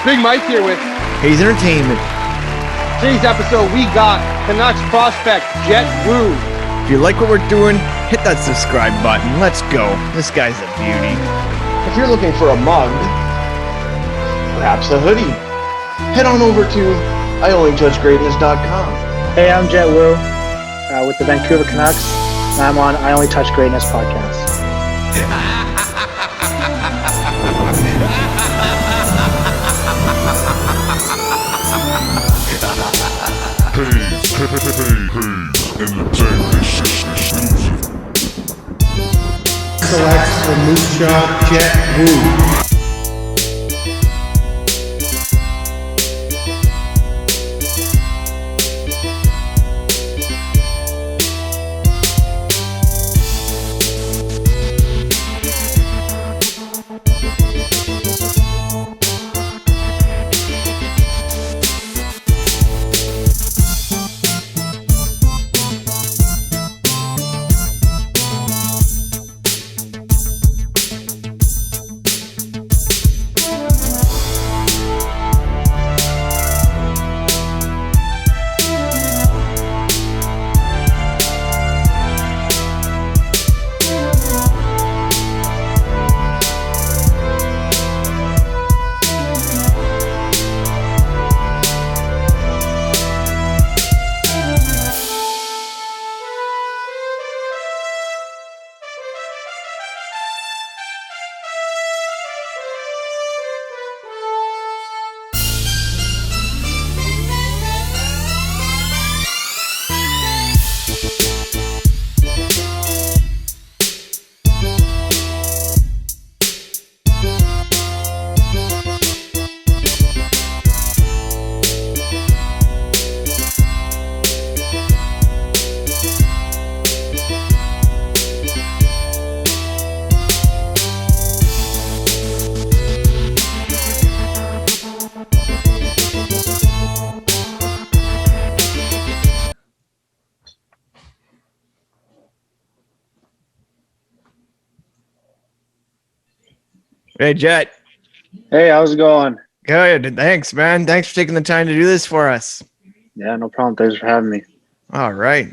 Big Mike here with Hayes Entertainment. today's episode. We got Canucks prospect Jett Woo. If you like what we're doing, hit that subscribe button. Let's go. This guy's a beauty. If you're looking for a mug, perhaps a hoodie, head on over to IOnlyTouchGreatness.com. Hey, I'm Jett Woo with the Vancouver Canucks, and I'm on I Only Touch Greatness podcast. Selects for Moose Jaw Jett Woo. Hey, Jett. Hey, how's it going? Good. Thanks, man. Thanks for taking the time to do this for us. Yeah, no problem. Thanks for having me. All right.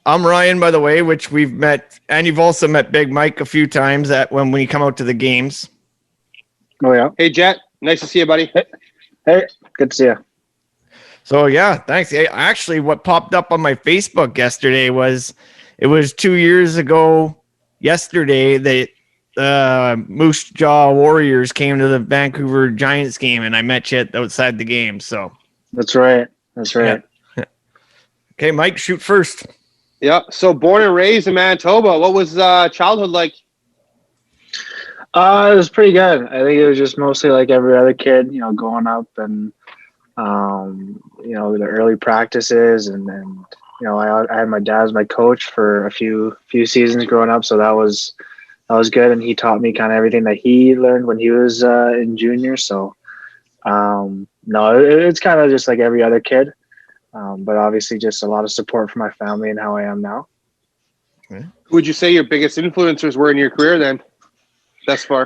I'm Ryan, by the way, which we've met, and you've also met Big Mike a few times when you come out to the games. Oh, yeah. Hey, Jett. Nice to see you, buddy. Hey, good to see you. So, yeah, thanks. Hey, actually, what popped up on my Facebook yesterday was 2 years ago yesterday that Moose Jaw Warriors came to the Vancouver Giants game, and I met you outside the game. So That's right. Yeah. Okay, Mike, shoot first. Yeah. So born and raised in Manitoba. What was childhood like? It was pretty good. I think it was just mostly like every other kid, growing up and, the early practices and I had my dad as my coach for a few seasons growing up. So that was good. And he taught me kind of everything that he learned when he was in junior. So, no, it's kind of just like every other kid. But obviously just a lot of support from my family and how I am now. Who would you say your biggest influencers were in your career then, thus far?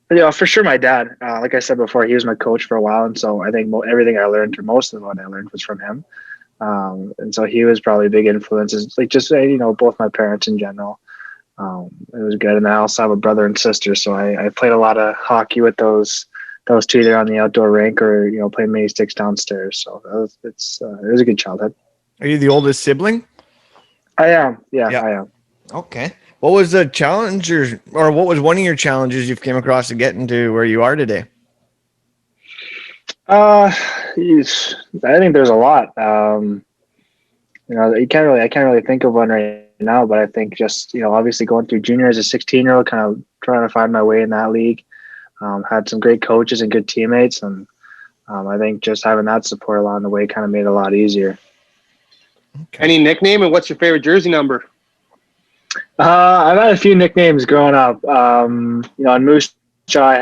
For sure my dad. Like I said before, he was my coach for a while. And so I think everything I learned, or most of what I learned, was from him. And so he was probably a big influence. Like just, both my parents in general. It was good. And I also have a brother and sister. So I played a lot of hockey with those two either on the outdoor rink or, playing mini sticks downstairs. So it was a good childhood. Are you the oldest sibling? I am. Yeah, I am. Okay. What was the challenge or what was one of your challenges you've came across to getting to where you are today? I think there's a lot. I can't really think of one right now, but I think just, obviously going through junior as a 16-year-old, kind of trying to find my way in that league. Had some great coaches and good teammates. And I think just having that support along the way kind of made it a lot easier. Okay. Any nickname, and what's your favorite jersey number? I've had a few nicknames growing up. On Moose Jaw, I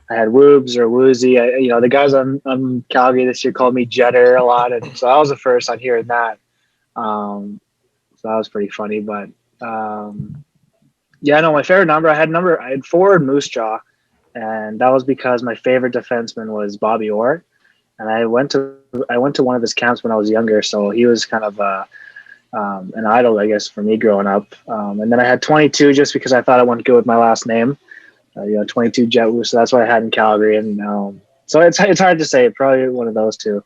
had Woobs or Woozy. The guys on Calgary this year called me Jetter a lot, and so I was the first on hearing that. So that was pretty funny. But my favorite number, I had 4 in Moose Jaw, and that was because my favorite defenseman was Bobby Orr, and I went to one of his camps when I was younger, so he was kind of an idol, I guess, for me growing up. And then I had 22 just because I thought I went good with my last name, 22 Jett Woo, so that's what I had in Calgary, and so it's hard to say, probably one of those two.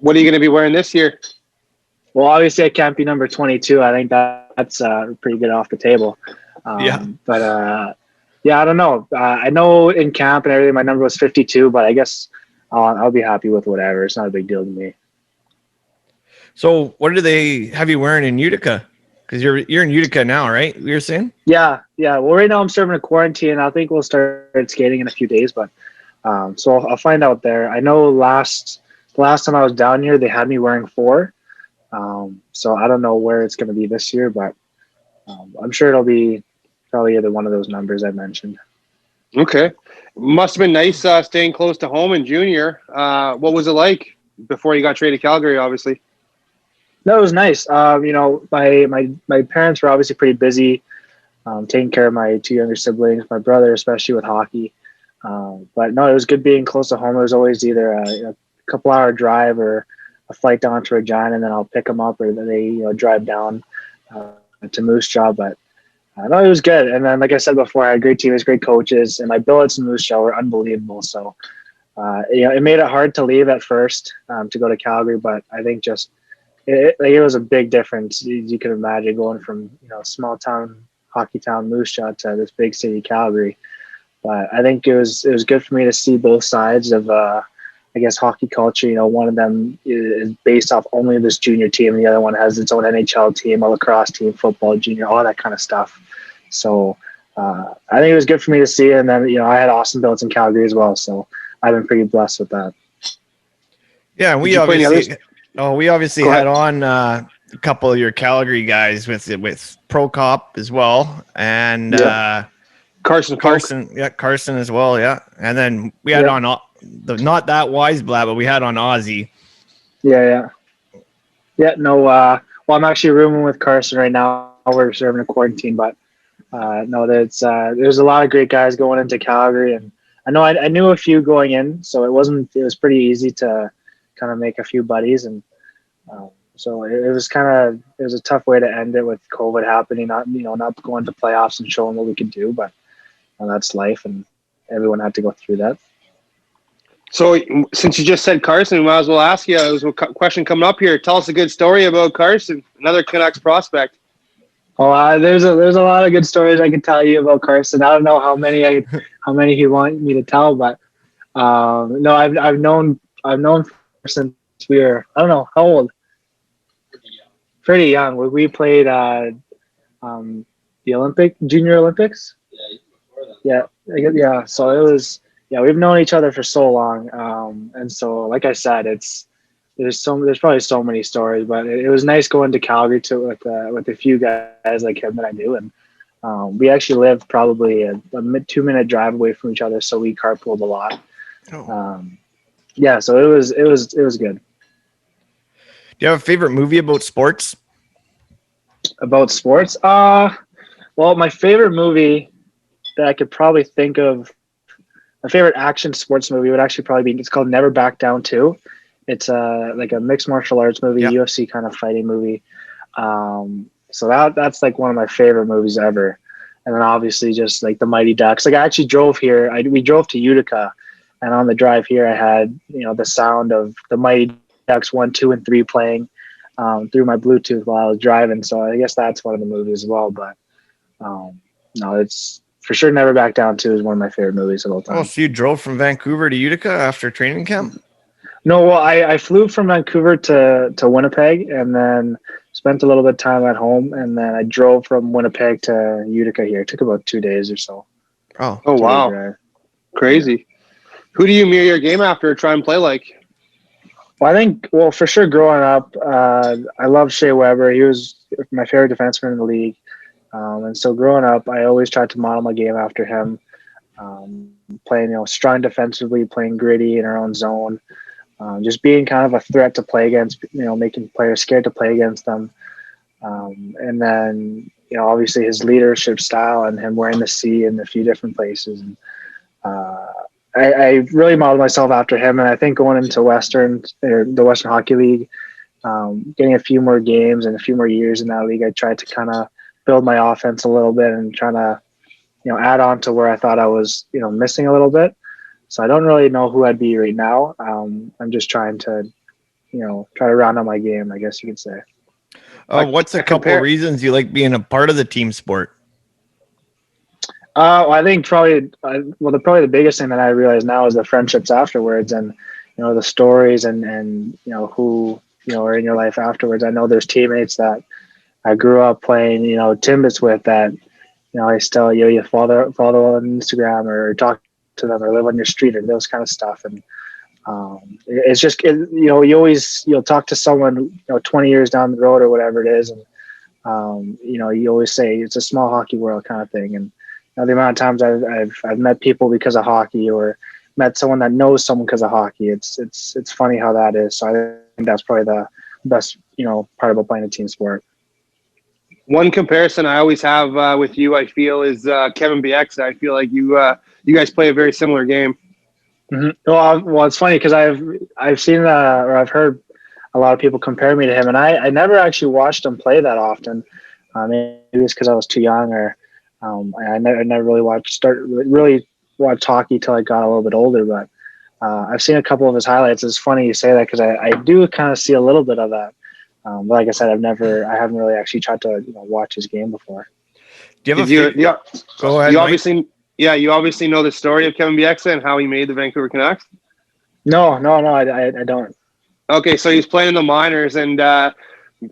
What are you going to be wearing this year? Well, obviously I can't be number 22. I think that's pretty good off the table. But yeah, I don't know. I know in camp and everything, my number was 52, but I guess I'll be happy with whatever. It's not a big deal to me. So what do they have you wearing in Utica? Because you're in Utica now, right? You're saying? Yeah. Well, right now I'm serving a quarantine. I think we'll start skating in a few days, but so I'll find out there. I know last time I was down here, they had me wearing 4. So I don't know where it's going to be this year, but I'm sure it'll be probably either one of those numbers I mentioned. Okay. Must have been nice staying close to home in junior. What was it like before you got traded to Calgary, obviously? No, it was nice. My parents were obviously pretty busy taking care of my 2 younger siblings, my brother, especially with hockey. But no, it was good being close to home. It was always either a couple-hour drive or a flight down to Regina, and then I'll pick them up, or they drive down to Moose Jaw. But no, it was good. And then, like I said before, I had great teammates, great coaches, and my billets in Moose Jaw were unbelievable. So it made it hard to leave at first to go to Calgary, but I think just it was a big difference. You can imagine going from small town hockey town Moose Jaw to this big city Calgary. But I think it was good for me to see both sides of I guess hockey culture. One of them is based off only this junior team, and the other one has its own NHL team, a lacrosse team, football, junior, all that kind of stuff. So I think it was good for me to see. And then I had awesome billets in Calgary as well, so I've been pretty blessed with that. Yeah, we obviously had on a couple of your Calgary guys with Pro Cop as well, and Carson as well, yeah. And then we had on not that wise Blab, but we had on Ozzy. Yeah. No, well, I'm actually rooming with Carson right now. We're serving a quarantine, but no, there's a lot of great guys going into Calgary, and I knew a few going in, so it was pretty easy to kind of make a few buddies, and so it was a tough way to end it with COVID happening, not going to playoffs and showing what we could do, but that's life, and everyone had to go through that. So since you just said Carson, we might as well ask you. There's a question coming up here. Tell us a good story about Carson, another Canucks prospect. Oh, there's a lot of good stories I can tell you about Carson. I don't know how many he want me to tell, but no, I've known since we were, I don't know how old. Pretty young. We played the Junior Olympics. Yeah. So it was. Yeah, we've known each other for so long, and so like I said, there's probably so many stories, but it was nice going to Calgary with a few guys like him that I knew, and we actually lived probably a 2-minute drive away from each other, so we carpooled a lot. So it was good. Do you have a favorite movie about sports? About sports? Well, my favorite movie that I could probably think of. My favorite action sports movie would actually probably be, it's called Never Back Down 2. It's like a mixed martial arts movie, UFC kind of fighting movie. So that's like one of my favorite movies ever. And then obviously just like the Mighty Ducks. Like I actually drove here. We drove to Utica, and on the drive here I had, the sound of the Mighty Ducks 1, 2, and 3 playing through my Bluetooth while I was driving. So I guess that's one of the movies as well. But no, it's for sure Never Back Down 2 is one of my favorite movies of all time. Oh, so you drove from Vancouver to Utica after training camp? No, well, I flew from Vancouver to Winnipeg, and then spent a little bit of time at home, and then I drove from Winnipeg to Utica here. It took about 2 days or so. Oh wow. Drive. Crazy. Who do you mirror your game after or try and play like? Well, I think, for sure growing up, I loved Shea Weber. He was my favorite defenseman in the league. And so growing up, I always tried to model my game after him, playing, strong defensively, playing gritty in our own zone, just being kind of a threat to play against, making players scared to play against them. And then, obviously his leadership style and him wearing the C in a few different places. And I really modeled myself after him, and I think going into the Western Hockey League, getting a few more games and a few more years in that league, I tried to kind of build my offense a little bit and trying to, add on to where I thought I was, missing a little bit. So I don't really know who I'd be right now. I'm just trying to, try to round out my game, I guess you could say. What's a couple of reasons you like being a part of the team sport? Well, I think probably the biggest thing that I realize now is the friendships afterwards, and the stories and who are in your life afterwards. I know there's teammates that I grew up playing Timbits with that I still you follow on Instagram or talk to them or live on your street or those kind of stuff. And it's just you'll talk to someone 20 years down the road or whatever it is, and you always say it's a small hockey world kind of thing. And the amount of times I've met people because of hockey or met someone that knows someone because of hockey. It's funny how that is. So I think that's probably the best part about playing a team sport. One comparison I always have with you, I feel, is Kevin BX. I feel like you guys play a very similar game. Mm-hmm. Well, it's funny because I've seen or I've heard a lot of people compare me to him, and I never actually watched him play that often. Maybe it's because I was too young, or I never really watched hockey till I got a little bit older. But I've seen a couple of his highlights. It's funny you say that because I do kind of see a little bit of that. But like I said, I haven't really actually tried to watch his game before. Do you have Go ahead. You obviously know the story of Kevin Bieksa and how he made the Vancouver Canucks. No, I don't. Okay, so he was playing in the minors and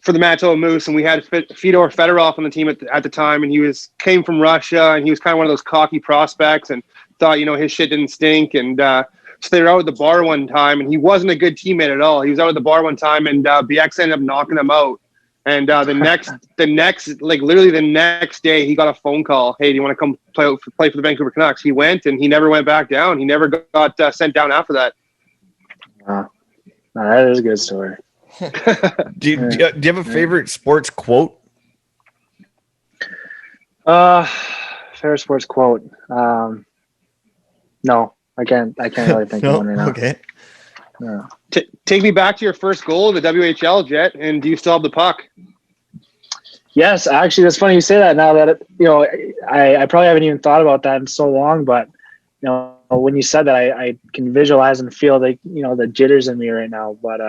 for the Manitoba Moose, and we had Fedor Fedorov on the team at the time, and he came from Russia, and he was kind of one of those cocky prospects, and thought his shit didn't stink, and so they were out at the bar one time, and he wasn't a good teammate at all. He was out at the bar one time, and BX ended up knocking him out. And the next day, he got a phone call. Hey, do you want to come play for the Vancouver Canucks? He went, and he never went back down. He never got sent down after that. Wow, that is a good story. Do you have a favorite sports quote? Favorite sports quote? No. I can't really think of one right now. Okay. No. Take me back to your first goal of the WHL, Jett, and do you still have the puck? Yes, actually, that's funny you say that now that, I probably haven't even thought about that in so long, but, when you said that, I can visualize and feel the jitters in me right now. But,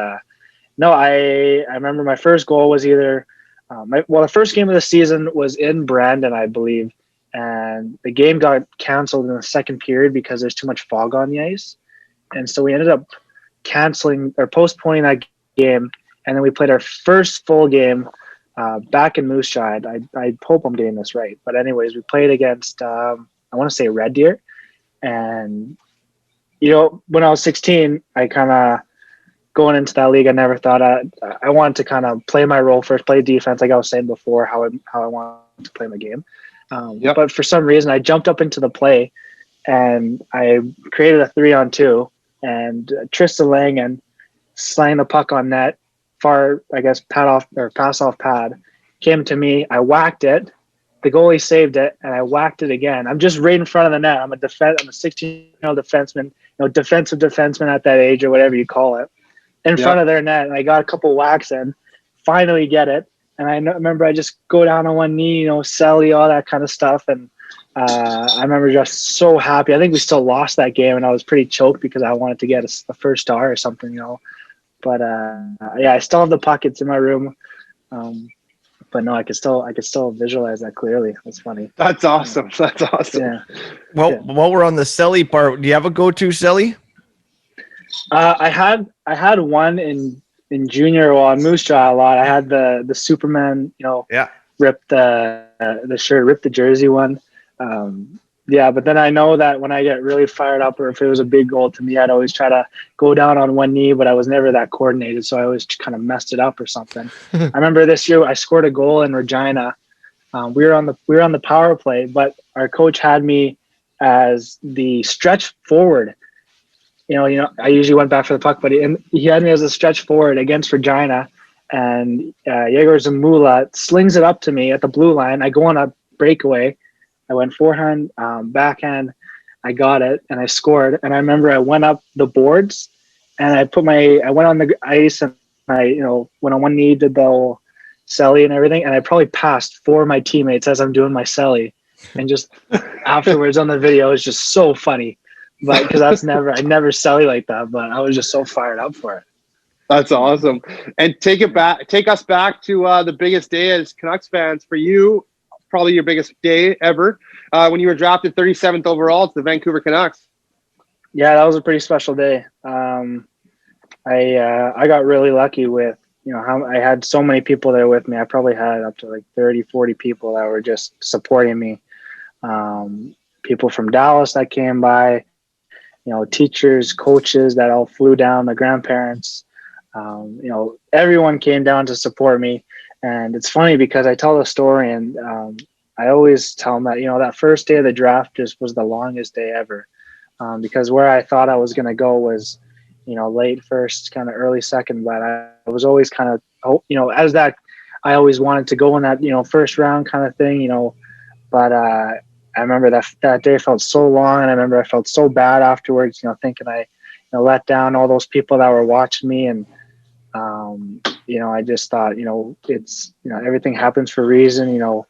no, I remember my first goal was either, the first game of the season was in Brandon, I believe. And the game got canceled in the second period because there's too much fog on the ice. And so we ended up canceling or postponing that game. And then we played our first full game back in Moose Jaw. I hope I'm getting this right. But anyways, we played against, I want to say Red Deer. And, when I was 16, I kind of, going into that league, I never thought I wanted to kind of play my role first, play defense, like I was saying before, how I wanted to play my game. But for some reason, I jumped up into the play, and I created a 3-on-2, and Tristan Langan slaying the puck on net, far, I guess, pass off pad, came to me. I whacked it. The goalie saved it, and I whacked it again. I'm just right in front of the net. I'm a 16-year-old defenseman, defensive defenseman at that age or whatever you call it, in front of their net, and I got a couple whacks in. Finally get it. And I remember I just go down on one knee, Sally, all that kind of stuff. And I remember just so happy. I think we still lost that game, and I was pretty choked because I wanted to get a first star or something, But I still have the pockets in my room. But no, I could still visualize that clearly. That's funny. That's awesome. That's awesome. Yeah. Well, while we're on the Selly part, do you have a go-to Selly? I had one in junior, in Moose Jaw a lot. I had the Superman, rip the shirt, rip the jersey one. But then I know that when I get really fired up, or if it was a big goal to me, I'd always try to go down on one knee, but I was never that coordinated, so I always kind of messed it up or something. I remember this year I scored a goal in Regina. We were on the power play, but our coach had me as the stretch forward. I usually went back for the puck, but he had me as a stretch forward against Regina, and Yegor Zamula slings it up to me at the blue line. I go on a breakaway. I went forehand, backhand. I got it and I scored. And I remember I went up the boards and I went on the ice and I, went on one knee, did the whole celly and everything. And I probably passed 4 of my teammates as I'm doing my celly. And just afterwards on the video, it's just so funny. But because I never celly like that, but I was just so fired up for it. That's awesome. And take us back to the biggest day as Canucks fans for you, probably your biggest day ever, when you were drafted 37th overall to the Vancouver Canucks. Yeah, that was a pretty special day. I got really lucky with, how I had so many people there with me. I probably had up to like 30, 40 people that were just supporting me. People from Dallas that came by, teachers, coaches that all flew down, the grandparents. Everyone came down to support me. And it's funny because I tell the story and I always tell them that, that first day of the draft just was the longest day ever. Because where I thought I was going to go was, late first, kind of early second, but I was always kind of, as that, I always wanted to go in that, first round kind of thing, but I remember that day felt so long, and I remember I felt so bad afterwards, thinking I, let down all those people that were watching me. And, I just thought, it's, everything happens for a reason, I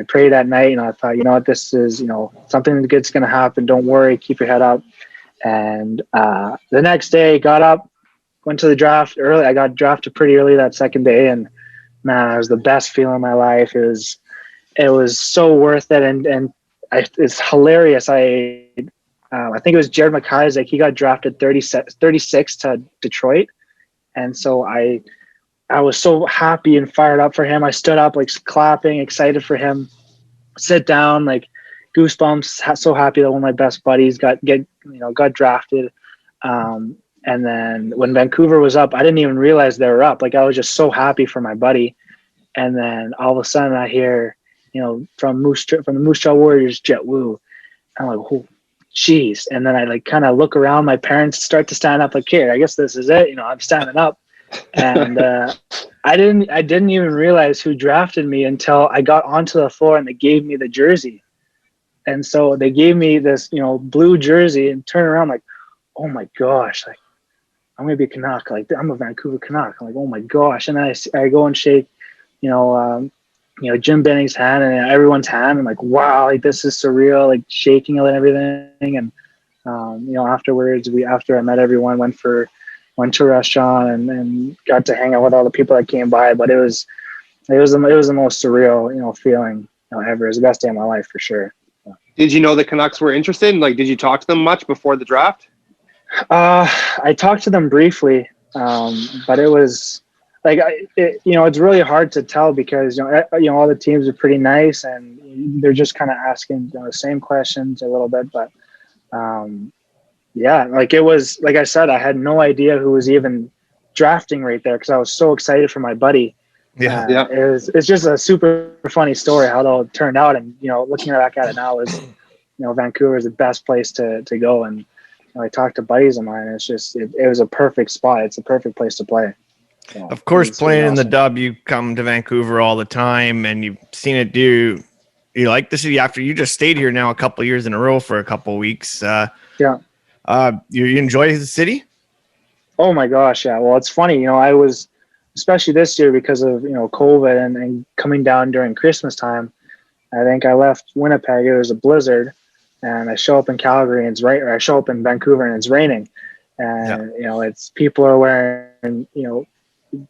prayed that night and I thought, what, this is, something good's going to happen. Don't worry. Keep your head up. And the next day got up, went to the draft early. I got drafted pretty early that second day. And man, it was the best feeling of my life. It was so worth it. And it's hilarious. I think it was Jared McIsaac. He got drafted 36 to Detroit. And so I was so happy and fired up for him. I stood up, like clapping, excited for him. Sit down, like goosebumps. So happy that one of my best buddies got drafted. And then when Vancouver was up, I didn't even realize they were up. Like I was just so happy for my buddy. And then all of a sudden I hear, from the Moose Jaw Warriors, Jett Woo. I'm like, oh, geez. And then I like kind of look around. My parents start to stand up. Like, here, I guess this is it. I'm standing up. And I didn't even realize who drafted me until I got onto the floor and they gave me the jersey. And so they gave me this, blue jersey and turn around like, oh my gosh, like I'm gonna be a Canuck. Like I'm a Vancouver Canuck. I'm like, oh my gosh. And then I go and shake, Jim Benning's hand and everyone's hand. I'm like, wow, like this is surreal. Like shaking and everything. And afterwards, after I met everyone, went to a restaurant and got to hang out with all the people that came by. But it was the most surreal, feeling ever. It was the best day of my life for sure. Did you know the Canucks were interested? Like, did you talk to them much before the draft? I talked to them briefly, but it was like, it's really hard to tell because, all the teams are pretty nice and they're just kind of asking the same questions a little bit. But, yeah, like it was, like I said, I had no idea who was even drafting right there because I was so excited for my buddy. Yeah. It's just a super funny story how it all turned out. And, looking back at it now is, Vancouver is the best place to go. And I talked to buddies of mine. And it's just, it was a perfect spot. It's a perfect place to play. So, of course, playing in the dub, you come to Vancouver all the time and you've seen it do. You like the city after you just stayed here now a couple of years in a row for a couple of weeks. Yeah. You enjoy the city? Oh my gosh. Yeah. Well, it's funny, I was, especially this year because of, COVID and coming down during Christmas time. I think I left Winnipeg. It was a blizzard and I show up in Calgary and it's right, or I show up in Vancouver and it's raining. And, it's people are wearing,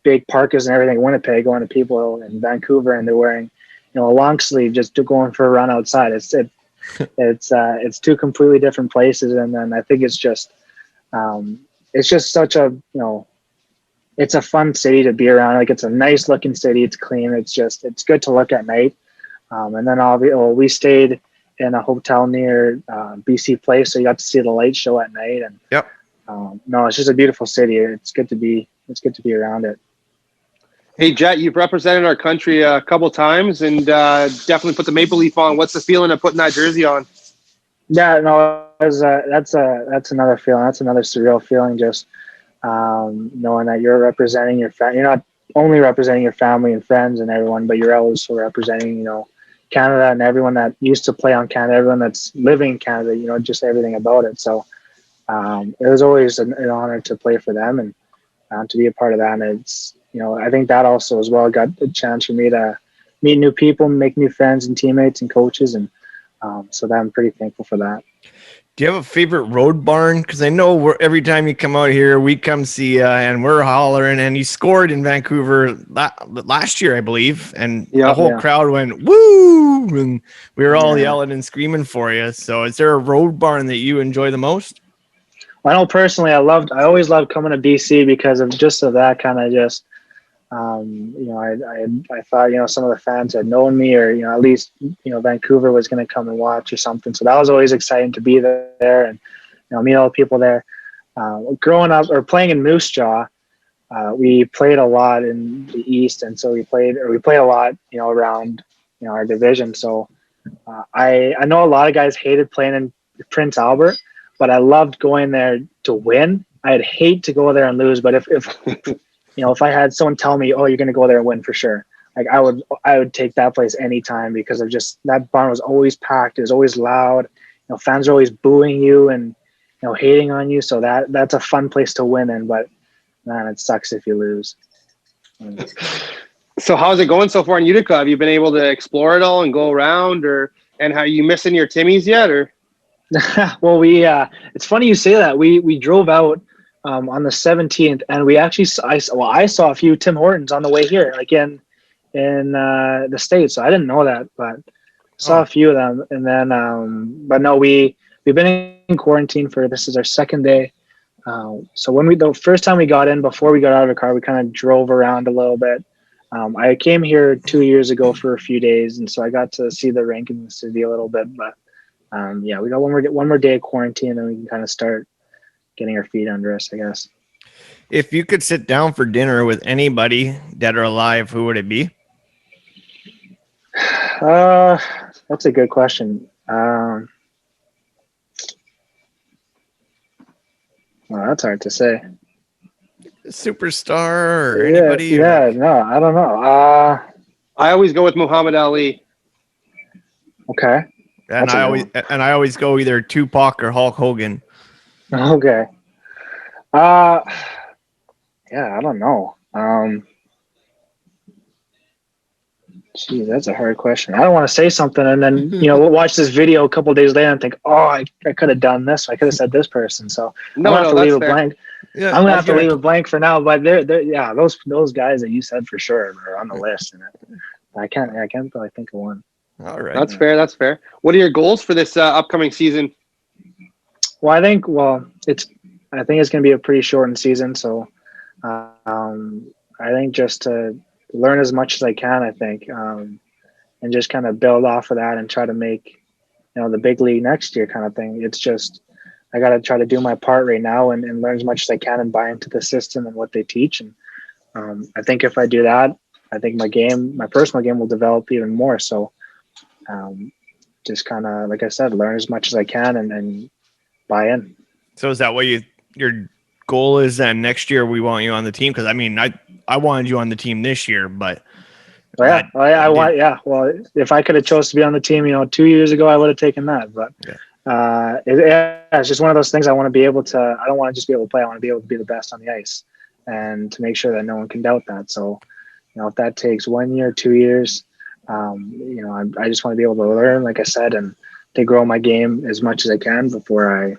big parkas and everything in Winnipeg, going to people in Vancouver and they're wearing, a long sleeve just going for a run outside. It's two completely different places. And then I think it's just such a, it's a fun city to be around. Like it's a nice looking city. It's clean. It's good to look at night. And then we stayed in a hotel near BC Place. So you got to see the light show at night. And yep. No, it's just a beautiful city. It's good to be around it. Hey, Jett, you've represented our country a couple times and definitely put the maple leaf on. What's the feeling of putting that jersey on? Yeah, no, that's another feeling. That's another surreal feeling. Just knowing that you're representing your family. You're not only representing your family and friends and everyone, but you're also representing, Canada and everyone that used to play on Canada, everyone that's living in Canada, you know, just everything about it. So it was always an honor to play for them and to be a part of that. And it's, you know, I think that also as well got a chance for me to meet new people, make new friends and teammates and coaches. And so that I'm pretty thankful for that. Do you have a favorite road barn? Because I know every time you come out here, we come see you and we're hollering. And you scored in Vancouver last year, I believe, and the whole crowd went woo, and we were all yelling and screaming for you. So, is there a road barn that you enjoy the most? Well, I know personally, I always loved coming to BC because of that kind of just. You know, I thought, you know, some of the fans had known me, or, you know, at least, you know, Vancouver was going to come and watch or something. So that was always exciting to be there and, you know, meet all the people there. Growing up or playing in Moose Jaw, we played a lot in the East. And so we played a lot, you know, around, you know, our division. So I know a lot of guys hated playing in Prince Albert, but I loved going there to win. I'd hate to go there and lose, but if you know, if I had someone tell me, "Oh, you're going to go there and win for sure," like I would take that place anytime because of just that barn was always packed. It was always loud. You know, fans are always booing you and, you know, hating on you. So that's a fun place to win in. But man, it sucks if you lose. So how's it going so far in Utica? Have you been able to explore it all and go around, and are you missing your Timmies yet? Or well, it's funny you say that. We drove out. On the 17th, and we actually I saw a few Tim Hortons on the way here, like in the States. So I didn't know that, but saw a few of them. And then, but no, we've been in quarantine this is our second day. So the first time we got in, before we got out of the car, we kind of drove around a little bit. I came here 2 years ago for a few days, and so I got to see the rink in the city a little bit. But we got one more day of quarantine, and we can kind of start getting our feet under us, I guess. If you could sit down for dinner with anybody, dead or alive, who would it be? That's a good question. Well, that's hard to say. Superstar or anybody? Yeah, no, I don't know. I always go with Muhammad Ali. Okay. And I always go either Tupac or Hulk Hogan. Okay. Yeah, I don't know. Gee, that's a hard question. I don't want to say something and then, you know, we'll watch this video a couple of days later and think, oh, I could have done this. I could have said this person. So I'm gonna have to leave it blank. Yeah, I'm gonna have to leave it blank for now. But those guys that you said for sure are on the list. And I can't really think of one. All right. That's fair. That's fair. What are your goals for this upcoming season? Well, I think it's going to be a pretty shortened season. So I think just to learn as much as I can, I think, and just kind of build off of that and try to make, you know, the big league next year kind of thing. It's just, I got to try to do my part right now and learn as much as I can and buy into the system and what they teach. And I think if I do that, I think my personal game will develop even more. So just kind of, like I said, learn as much as I can and buy in. So is that what your goal is then next year? We want you on the team? Because I mean, I wanted you on the team this year, but well, well, if I could have chose to be on the team, you know, 2 years ago, I would have taken that. But it's just one of those things. I want to be able to. I don't want to just be able to play. I want to be able to be the best on the ice, and to make sure that no one can doubt that. So, you know, if that takes 1 year, 2 years, you know, I just want to be able to learn, like I said, and to grow my game as much as I can before I, you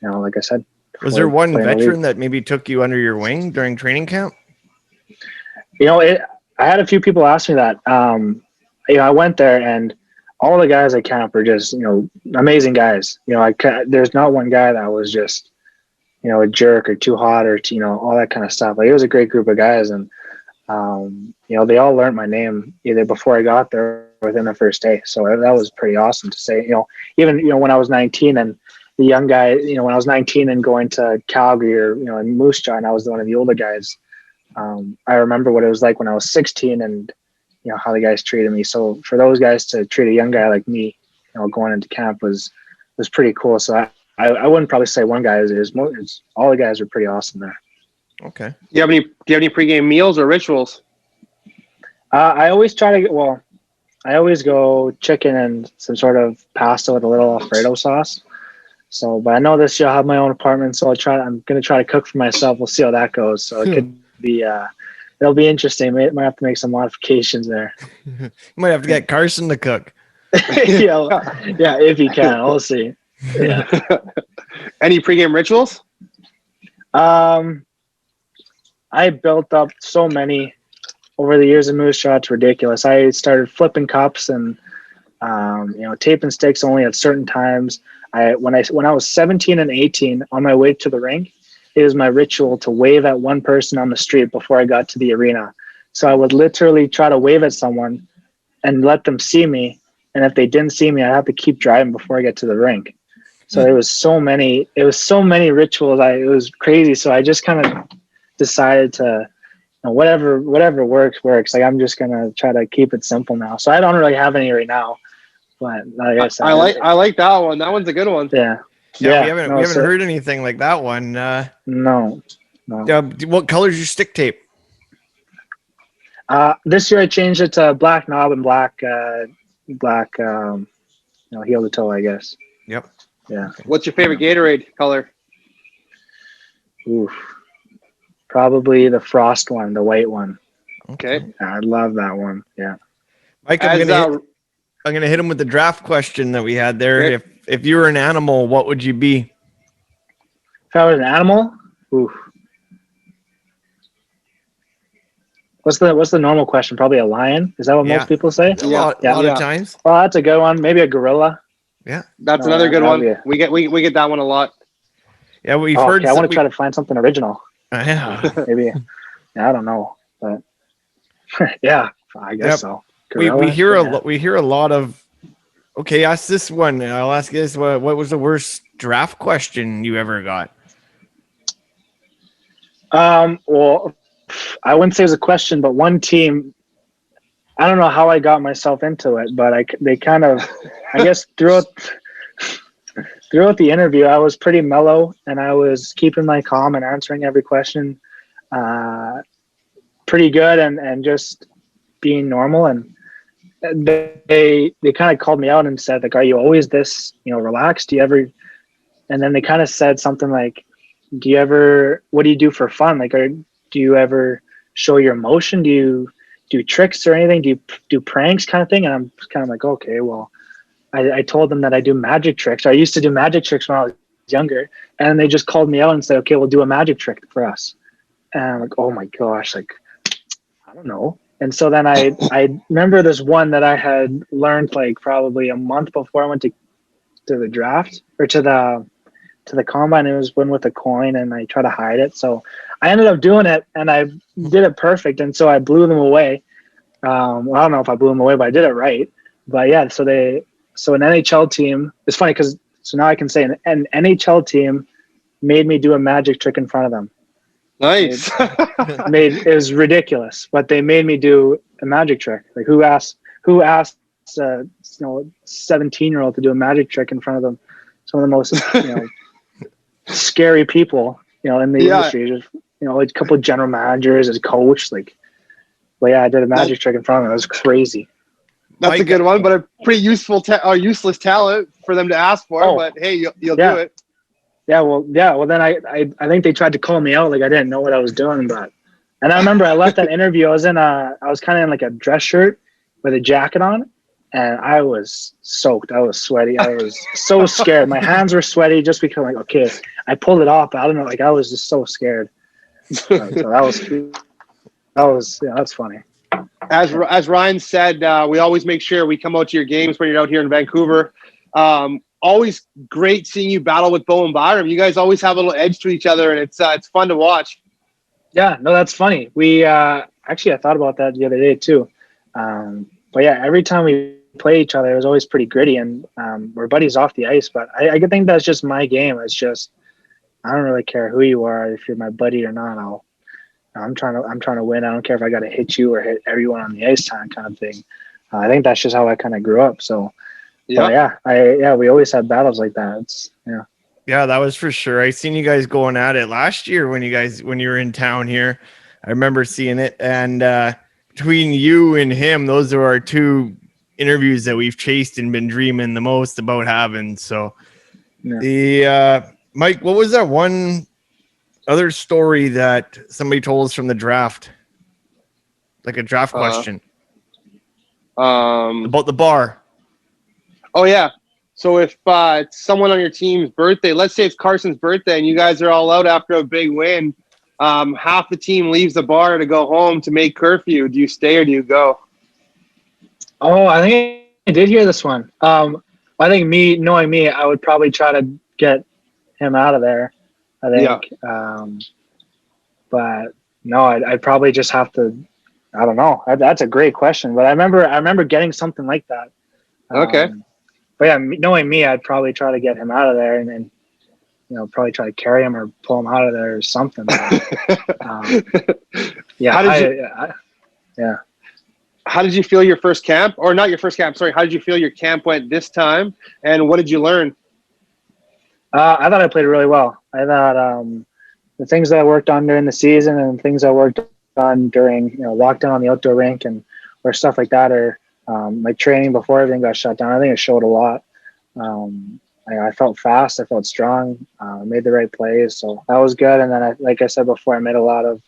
know, like I said. Was there one veteran that maybe took you under your wing during training camp? You know, I had a few people ask me that. You know, I went there and all the guys at camp are just, you know, amazing guys. You know, there's not one guy that was just, you know, a jerk or too hot or, you know, all that kind of stuff. Like, it was a great group of guys. And, you know, they all learned my name either before I got there or within the first day. So that was pretty awesome to say, you know, even, you know, when I was 19 and the young guy, you know, when I was 19 and going to Calgary or, you know, in Moose Jaw, and I was one of the older guys, I remember what it was like when I was 16 and, you know, how the guys treated me. So for those guys to treat a young guy like me, you know, going into camp was pretty cool. So I wouldn't probably say one guy is all the guys are pretty awesome there. Okay. Do you have any pregame meals or rituals? I always try to I always go chicken and some sort of pasta with a little Alfredo sauce. So, but I know this year I'll have my own apartment, so I'm gonna try to cook for myself. We'll see how that goes. So it could be it'll be interesting. Might have to make some modifications there. You might have to get Carson to cook. yeah, if he can. We'll see. Yeah. Any pregame rituals? I built up so many over the years of Moose Jaw. It's ridiculous. I started flipping cups and taping sticks only at certain times. When I was 17 and 18 on my way to the rink, it was my ritual to wave at one person on the street before I got to the arena. So I would literally try to wave at someone and let them see me. And if they didn't see me, I have to keep driving before I get to the rink. So it was so many rituals. It was crazy. So I just kind of decided to, whatever works. Like I'm just gonna try to keep it simple now. So I don't really have any right now, but like I said, I like that one. That one's a good one. Yeah. We haven't heard anything like that one. No. What color's your stick tape? This year I changed it to black knob and black heel to toe, I guess. Yep. Yeah. What's your favorite Gatorade color? Oof. Probably the frost one, the white one. Okay. I love that one. Yeah. Mike, I'm gonna hit him with the draft question that we had there. Okay. If you were an animal, what would you be? If I was an animal, oof. What's the normal question? Probably a lion. Is that what most people say? A lot of times. Well, that's a good one. Maybe a gorilla. Yeah, that's another good one. We get that one a lot. Yeah, we've heard. Okay, I want to try to find something original. Yeah. Maybe. Yeah, I don't know, but yeah, I guess so. Gorilla? We hear a lot of. Okay, ask this one. I'll ask you this: what was the worst draft question you ever got? Well, I wouldn't say it was a question, but one team. I don't know how I got myself into it, but they kind of, I guess throughout the interview, I was pretty mellow and I was keeping my calm and answering every question pretty good and just being normal. And they kind of called me out and said, like, are you always this, relaxed? Do you ever, and then they kind of said something like, what do you do for fun? Like, do you ever show your emotion? Do you do tricks or anything? Do you do pranks kind of thing? And I'm kind of like, okay, well, I told them that I do magic tricks. I used to do magic tricks when I was younger, and they just called me out and said, okay, we'll do a magic trick for us. And I'm like, oh my gosh, like, I don't know. And so then I remember this one that I had learned like probably a month before I went to the draft or to the combine. It was one with a coin and I tried to hide it. So I ended up doing it and I did it perfect. And so I blew them away. Well, I don't know if I blew them away, but I did it right. But yeah, so an NHL team, it's funny because so now I can say an NHL team made me do a magic trick in front of them. Nice. It was ridiculous, but they made me do a magic trick. Like who asked 17-year-old to do a magic trick in front of them? Some of the most scary people in the industry. Just like a couple of general managers, as coach, like. But yeah, I did a magic trick in front of them. It was crazy. That's a good one, but a pretty useless talent for them to ask for. Oh, but hey, you'll do it. Yeah, well, then I think they tried to call me out, like I didn't know what I was doing, and I remember I left that interview. I was kind of in like a dress shirt with a jacket on, and I was soaked. I was sweaty. I was so scared. My hands were sweaty just because like, okay, I pulled it off, but I don't know, like I was just so scared. So that's funny. As Ryan said, we always make sure we come out to your games when you're out here in Vancouver. Always great seeing you battle with Bo and Byram. You guys always have a little edge to each other, and it's fun to watch. Yeah, no, that's funny. We actually I thought about that the other day too. But yeah, every time we play each other, it was always pretty gritty, and we're buddies off the ice. But I think that's just my game. It's just I don't really care who you are, if you're my buddy or not. I'm trying to win. I don't care if I got to hit you or hit everyone on the ice time kind of thing. I think that's just how I kind of grew up. So. Yeah, we always had battles like that. Yeah, that was for sure. I seen you guys going at it last year when you were in town here. I remember seeing it, and between you and him, those are our two interviews that we've chased and been dreaming the most about having. So Yeah. the Mike, what was that one other story that somebody told us from the draft? Like a draft question about the bar. Oh yeah. So if it's someone on your team's birthday, let's say it's Carson's birthday, and you guys are all out after a big win, half the team leaves the bar to go home to make curfew. Do you stay or do you go? Oh, I think I did hear this one. I think knowing me, I would probably try to get him out of there. I think, but no, I'd probably just have to. I don't know. That's a great question, but I remember getting something like that. Okay. But yeah, knowing me, I'd probably try to get him out of there, and then probably try to carry him or pull him out of there or something. Yeah. How did you feel your first camp, or not your first camp? Sorry. How did you feel your camp went this time, and what did you learn? I thought I played really well. I thought the things that I worked on during the season and things I worked on during lockdown on the outdoor rink and or stuff like that, or my training before everything got shut down, I think it showed a lot. I felt fast. I felt strong. Made the right plays, so that was good. And then, like I said before, I made a lot of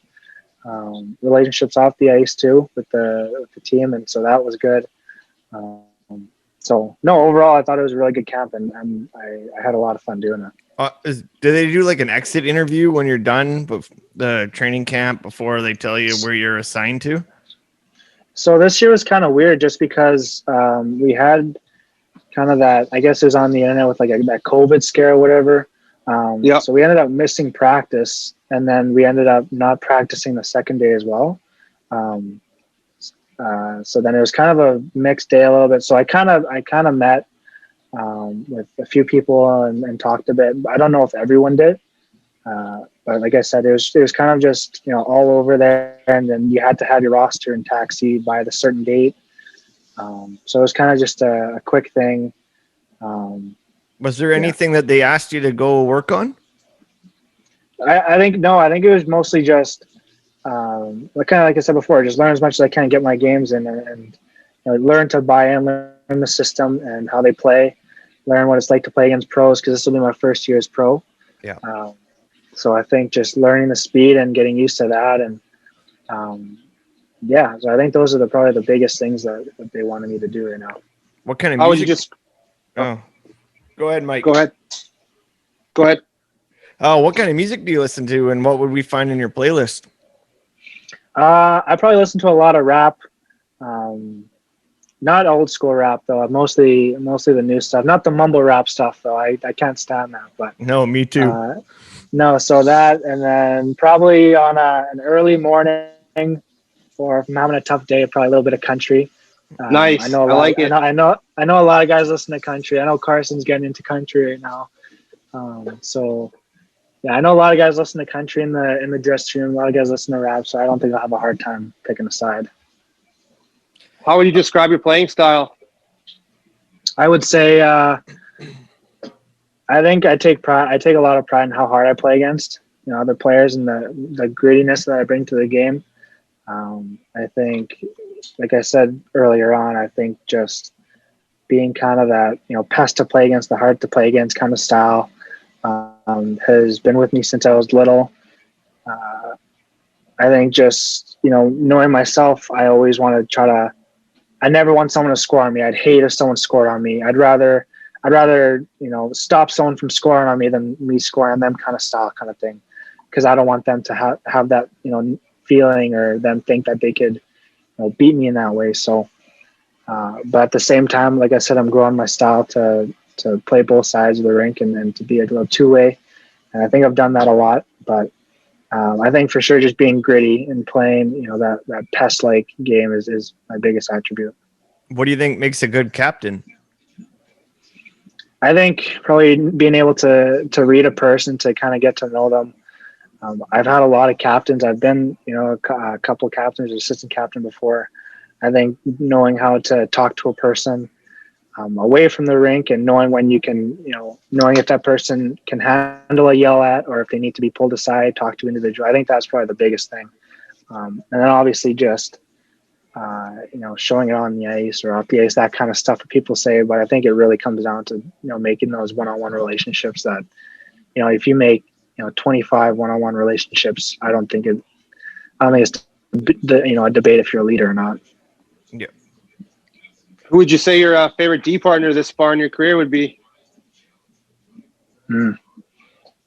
relationships off the ice too with the team, and so that was good. So no, overall, I thought it was a really good camp, and I had a lot of fun doing it. Do they do like an exit interview when you're done with the training camp before they tell you where you're assigned to? So this year was kind of weird just because we had kind of that, I guess it was on the internet with like that COVID scare or whatever. So we ended up missing practice, and then we ended up not practicing the second day as well. So then it was kind of a mixed day a little bit. So I kind of met with a few people and talked a bit. I don't know if everyone did, but like I said, it was kind of just all over there, and then you had to have your roster and taxi by the certain date. So it was kind of just a quick thing. Was there anything that they asked you to go work on? I think it was mostly just kind of like I said before, just learn as much as I can, get my games in, and learn to buy in, learn the system and how they play, learn what it's like to play against pros, because this will be my first year as pro. Yeah. So I think just learning the speed and getting used to that, and so I think those are probably the biggest things that they wanted me to do right now. What kind of How music? would you just? Oh, go ahead, Mike. Go ahead. Oh, what kind of music do you listen to, and what would we find in your playlist? I probably listen to a lot of rap, not old school rap though. Mostly the new stuff, not the mumble rap stuff though. I can't stand that. But no, me too. No, so that, and then probably on an early morning, or if I'm having a tough day, probably a little bit of country. Nice. I like it. I know a lot of guys listen to country. I know Carson's getting into country right now. So yeah, I know a lot of guys listen to country in the dressing room. A lot of guys listen to rap, so I don't think I'll have a hard time picking a side. How would you describe your playing style? I would say I think I take a lot of pride in how hard I play against other players and the grittiness that I bring to the game. I think, like I said earlier on, I think just being kind of that pest to play against, the hard to play against kind of style has been with me since I was little. I think just knowing myself, I always want to try to. I never want someone to score on me. I'd hate if someone scored on me. I'd rather stop someone from scoring on me than me scoring on them, kind of style, kind of thing, because I don't want them to have that feeling, or them think that they could beat me in that way. So, but at the same time, like I said, I'm growing my style to play both sides of the rink and to be a little two-way, and I think I've done that a lot. But I think for sure, just being gritty and playing that pest-like game is my biggest attribute. What do you think makes a good captain? I think probably being able to read a person, to kind of get to know them. I've had a lot of captains. I've been, a couple of captains, assistant captain before. I think knowing how to talk to a person away from the rink, and knowing when you can, knowing if that person can handle a yell at, or if they need to be pulled aside, talk to individual. I think that's probably the biggest thing. And then obviously just showing it on the ice or off the ice, that kind of stuff that people say. But I think it really comes down to, making those one-on-one relationships that, if you make, 25 one-on-one relationships, I don't think it's a debate if you're a leader or not. Yeah. Who would you say your favorite D partner this far in your career would be?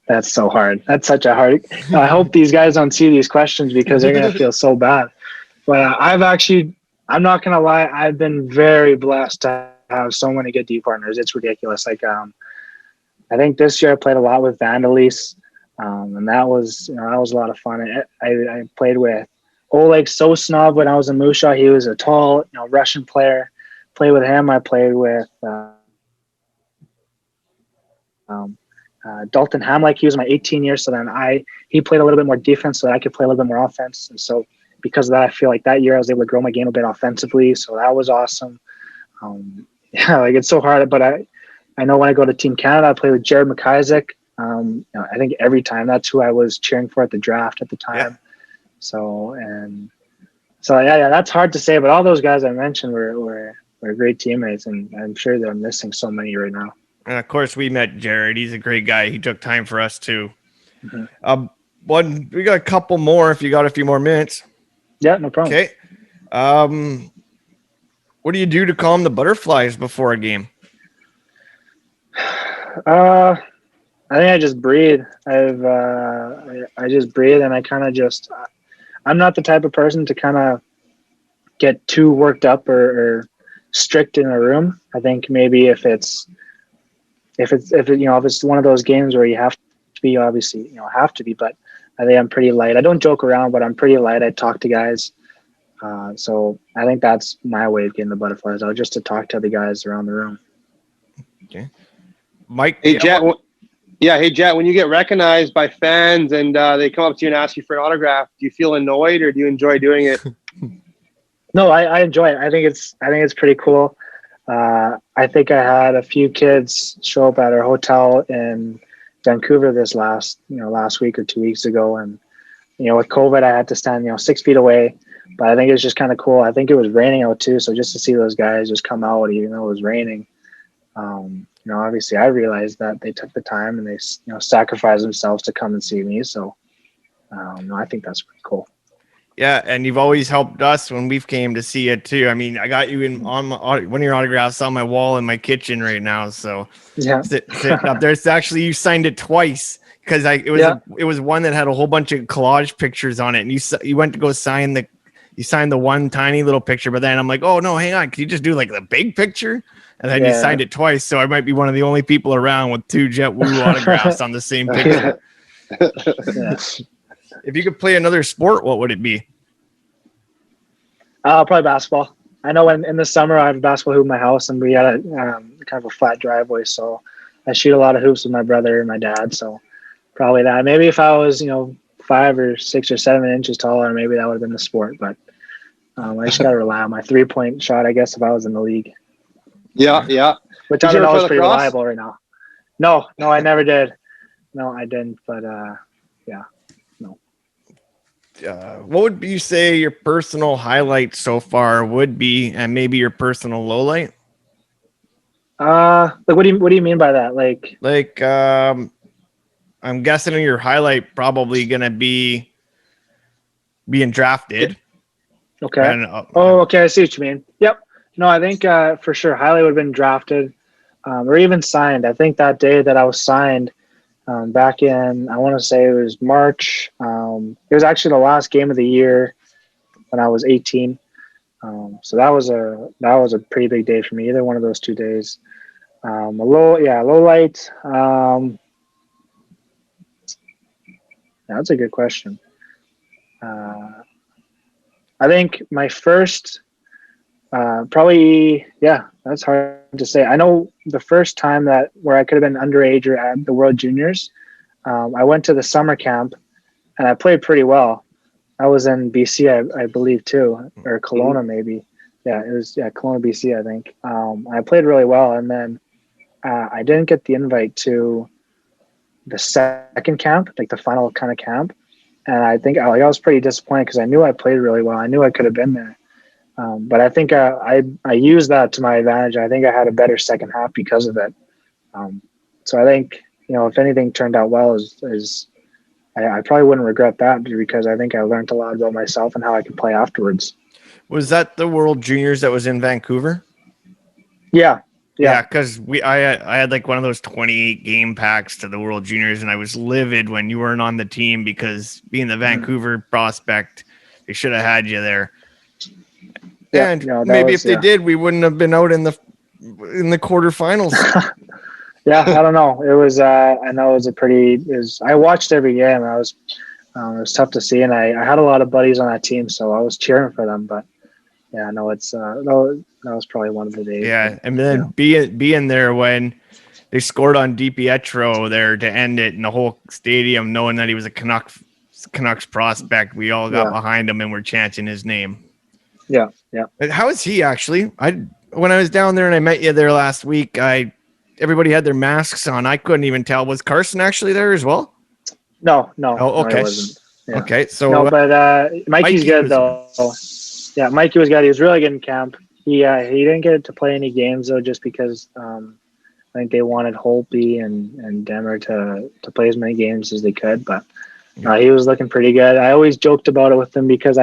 That's so hard. That's such a hard. I hope these guys don't see these questions because they're gonna feel so bad. But I'm not gonna lie. I've been very blessed to have so many good D partners. It's ridiculous. Like, I think this year I played a lot with Vandalise, and that was a lot of fun. I played with Oleg Sosnov when I was in Musha. He was a tall, Russian player. Played with him. I played with Dalton Hamlick. He was my 18 years. So then he played a little bit more defense so that I could play a little bit more offense. And so because of that, I feel like that year I was able to grow my game a bit offensively. So that was awesome. It's so hard, but I know when I go to Team Canada, I play with Jared McIsaac. I think every time that's who I was cheering for at the draft at the time. Yeah. So that's hard to say, but all those guys I mentioned were great teammates, and I'm sure they're missing so many right now. And of course, we met Jared. He's a great guy. He took time for us too. Mm-hmm. We got a couple more. If you got a few more minutes. Yeah, no problem. Okay. What do you do to calm the butterflies before a game? I think I just breathe. I just breathe, and I kind of just. I'm not the type of person to kind of get too worked up or strict in a room. I think maybe if it's one of those games where you have to be, obviously have to be, but I think I'm pretty light. I don't joke around, but I'm pretty light. I talk to guys, so I think that's my way of getting the butterflies out, just to talk to the guys around the room. Okay, Mike. Hey Jett, hey Jett, when you get recognized by fans and they come up to you and ask you for an autograph, do you feel annoyed or do you enjoy doing it? No, I enjoy it. I think it's pretty cool. I think I had a few kids show up at our hotel in Vancouver this last week or 2 weeks ago, and with COVID, I had to stand 6 feet away. But I think it's just kind of cool. I think it was raining out too, so just to see those guys just come out even though it was raining. Obviously, I realized that they took the time and they sacrificed themselves to come and see me. So, I think that's pretty cool. Yeah, and you've always helped us when we've came to see it too. I mean, I got you one of your autographs on my wall in my kitchen right now. So yeah, sitting up there. It's actually, you signed it twice because it was one that had a whole bunch of collage pictures on it, and you went to go sign the one tiny little picture, but then I'm like, oh no, hang on, can you just do like the big picture? And then you signed it twice, so I might be one of the only people around with 2 Jett Woo autographs on the same picture. yeah. If you could play another sport, what would it be? Probably basketball. I know in the summer I have a basketball hoop in my house, and we had a kind of a flat driveway, so I shoot a lot of hoops with my brother and my dad. So probably that. Maybe if I was 5 or 6 or 7 inches taller, maybe that would have been the sport. But I just got to rely on my 3-point shot, I guess, if I was in the league. Yeah. Which I don't know is pretty reliable right now. No, I never did. No, I didn't. But yeah. What would you say your personal highlight so far would be, and maybe your personal low light? Like what do you mean by that? Like I'm guessing your highlight probably gonna be being drafted. Okay. And, okay. I see what you mean. Yep. No, I think for sure highlight would have been drafted, or even signed. I think that day that I was signed. Back in, I want to say it was March. It was actually the last game of the year when I was 18. So that was a pretty big day for me. Either one of those 2 days. Low light. That's a good question. I think my first, probably, that's hard to say. I know the first time where I could have been underage or at the World Juniors, I went to the summer camp and I played pretty well. I was in BC, I believe too, or Kelowna maybe. Yeah, it was Kelowna, BC, I think. I played really well, and then I didn't get the invite to the second camp, like the final kind of camp. And I think I was pretty disappointed because I knew I played really well. I knew I could have been there. But I think I used that to my advantage. I think I had a better second half because of it. So I think, if anything turned out well, I probably wouldn't regret that, because I think I learned a lot about myself and how I can play afterwards. Was that the World Juniors that was in Vancouver? Yeah. Yeah, because I had like one of those 28 game packs to the World Juniors, and I was livid when you weren't on the team, because being the Vancouver prospect, they should have had you there. Yeah, And maybe if they did, we wouldn't have been out in the quarterfinals. Yeah, I don't know. It was I know it was I watched every game. It was tough to see, and I had a lot of buddies on that team, so I was cheering for them. But yeah, no, it's that was probably one of the days. Yeah, and then being there when they scored on DiPietro there to end it, and the whole stadium knowing that he was a Canucks prospect, we all got behind him and were chanting his name. Yeah. How is he actually? When I was down there and I met you there last week, everybody had their masks on. I couldn't even tell. Was Carson actually there as well? No. Oh, okay. No, he wasn't. Yeah. Okay, so no, but Mikey's good though. Yeah, Mikey was good. He was really good in camp. He didn't get to play any games though, just because I think they wanted Holtby and Demmer to play as many games as they could. But he was looking pretty good. I always joked about it with him, because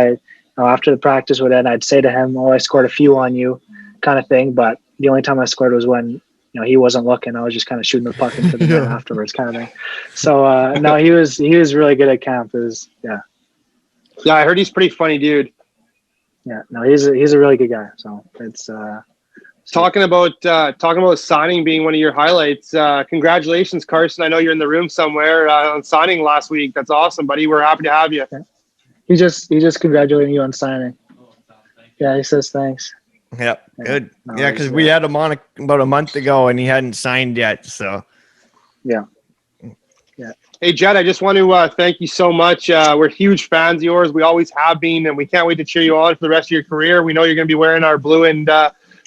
after the practice would end, I'd say to him, "Oh, I scored a few on you," kind of thing. But the only time I scored was when he wasn't looking. I was just kind of shooting the puck into the net afterwards, kind of thing. So no, he was really good at camp. It was Yeah, I heard he's a pretty funny dude. Yeah, no, he's a really good guy. So it's talking about signing being one of your highlights. Congratulations, Carson. I know you're in the room somewhere on signing last week. That's awesome, buddy. We're happy to have you. He just congratulated you on signing. Yeah, he says thanks. Yeah, good. Yeah, because we had him on about a month ago and he hadn't signed yet. So yeah. Hey, Jett, I just want to thank you so much. We're huge fans of yours. We always have been, and we can't wait to cheer you on for the rest of your career. We know you're going to be wearing our blue and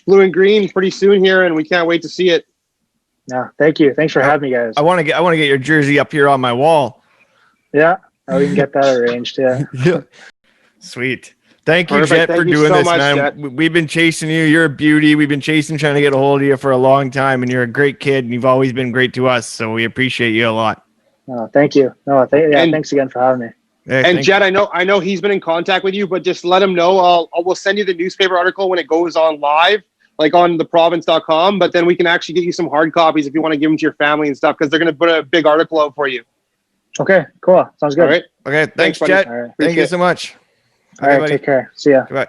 green pretty soon here, and we can't wait to see it. No, thank you. Thanks for having me, guys. I want to get your jersey up here on my wall. Yeah, we can get that arranged. Yeah. Sweet. Thank you, Perfect. Jett, for doing this, man. Jett. We've been chasing you. You're a beauty. We've been trying to get a hold of you for a long time, and you're a great kid, and you've always been great to us. So we appreciate you a lot. Oh, thank you. No, thanks again for having me. And Jett, I know he's been in contact with you, but just let him know. We'll send you the newspaper article when it goes on live, like on theprovince.com. But then we can actually get you some hard copies if you want to give them to your family and stuff, because they're going to put a big article out for you. Okay, cool. Sounds good. All right. Okay, thanks Jett. Right. Thank you so much. All right, take care. See ya. Goodbye.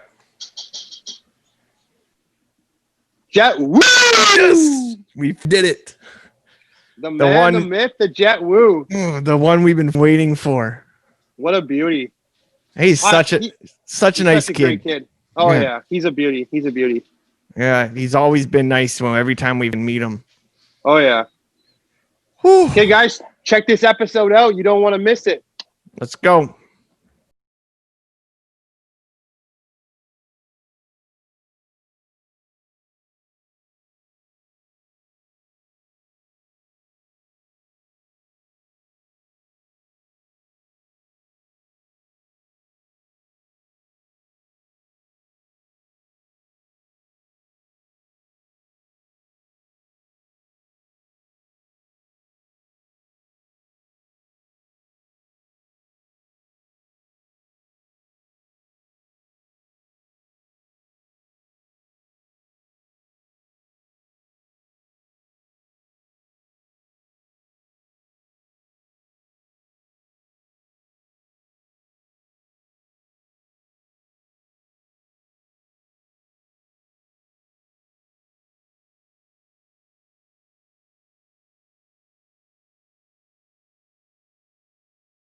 Jett Woo! Yes, we did it. The man, the myth, the Jett Woo. The one we've been waiting for. What a beauty. He's such a nice great kid. Oh yeah, he's a beauty. He's a beauty. Yeah, he's always been nice to him every time we meet him. Oh yeah. Whew. Okay, guys, check this episode out. You don't want to miss it. Let's go.